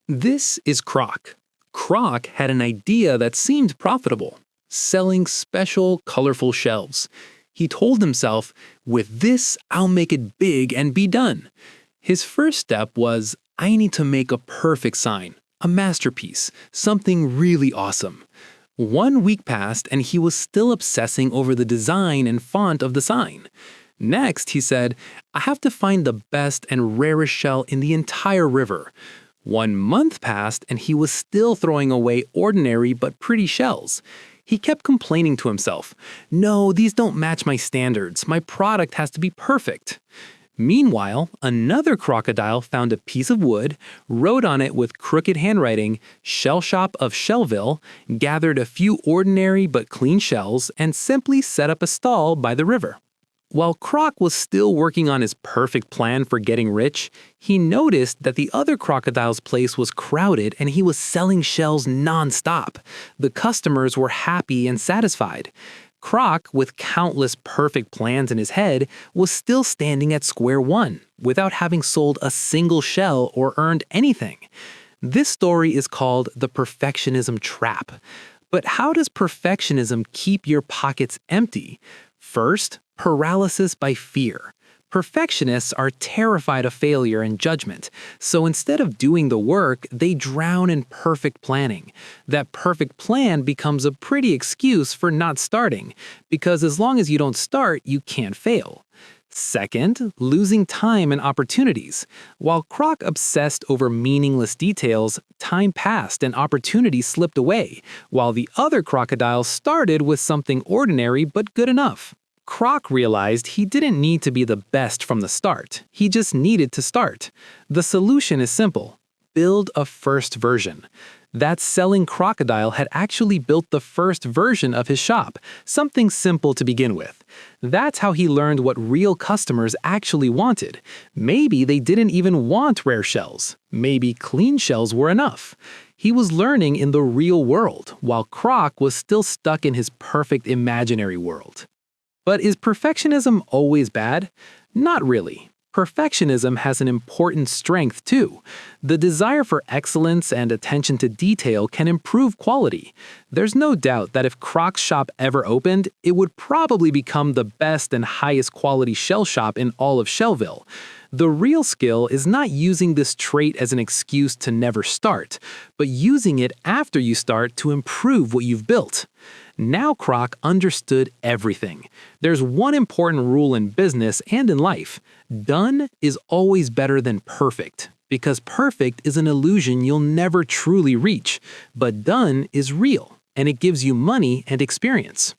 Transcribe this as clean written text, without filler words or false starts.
This is Croc. Croc had an idea that seemed profitable, selling special, colorful shelves. He told himself, with this, I'll make it big and be done. His first step was, I need to make a perfect sign, a masterpiece, something really awesome. 1 week passed and he was still obsessing over the design and font of the sign. Next, he said, I have to find the best and rarest shell in the entire river. 1 month passed and he was still throwing away ordinary but pretty shells. He kept complaining to himself, no, these don't match my standards. My product has to be perfect. Meanwhile, another crocodile found a piece of wood, wrote on it with crooked handwriting, Shell Shop of Shellville, gathered a few ordinary but clean shells, and simply set up a stall by the river. While Croc was still working on his perfect plan for getting rich, he noticed that the other crocodile's place was crowded and he was selling shells non-stop. The customers were happy and satisfied. Croc, with countless perfect plans in his head, was still standing at square one, without having sold a single shell or earned anything. This story is called the perfectionism trap. But how does perfectionism keep your pockets empty? First, paralysis by fear. Perfectionists are terrified of failure and judgment, so instead of doing the work, they drown in perfect planning. That perfect plan becomes a pretty excuse for not starting, because as long as you don't start, you can't fail. Second, losing time and opportunities. While Croc obsessed over meaningless details, time passed and opportunities slipped away, while the other crocodiles started with something ordinary but good enough. Croc realized he didn't need to be the best from the start. He just needed to start. The solution is simple. Build a first version. That selling crocodile had actually built the first version of his shop, something simple to begin with. That's how he learned what real customers actually wanted. Maybe they didn't even want rare shells. Maybe clean shells were enough. He was learning in the real world, while Croc was still stuck in his perfect imaginary world. But is perfectionism always bad? Not really. Perfectionism has an important strength too. The desire for excellence and attention to detail can improve quality. There's no doubt that if Croc's shop ever opened, it would probably become the best and highest quality shell shop in all of Shellville. The real skill is not using this trait as an excuse to never start, but using it after you start to improve what you've built. Now Croc understood everything. There's one important rule in business and in life. Done is always better than perfect, because perfect is an illusion you'll never truly reach, but done is real, and it gives you money and experience.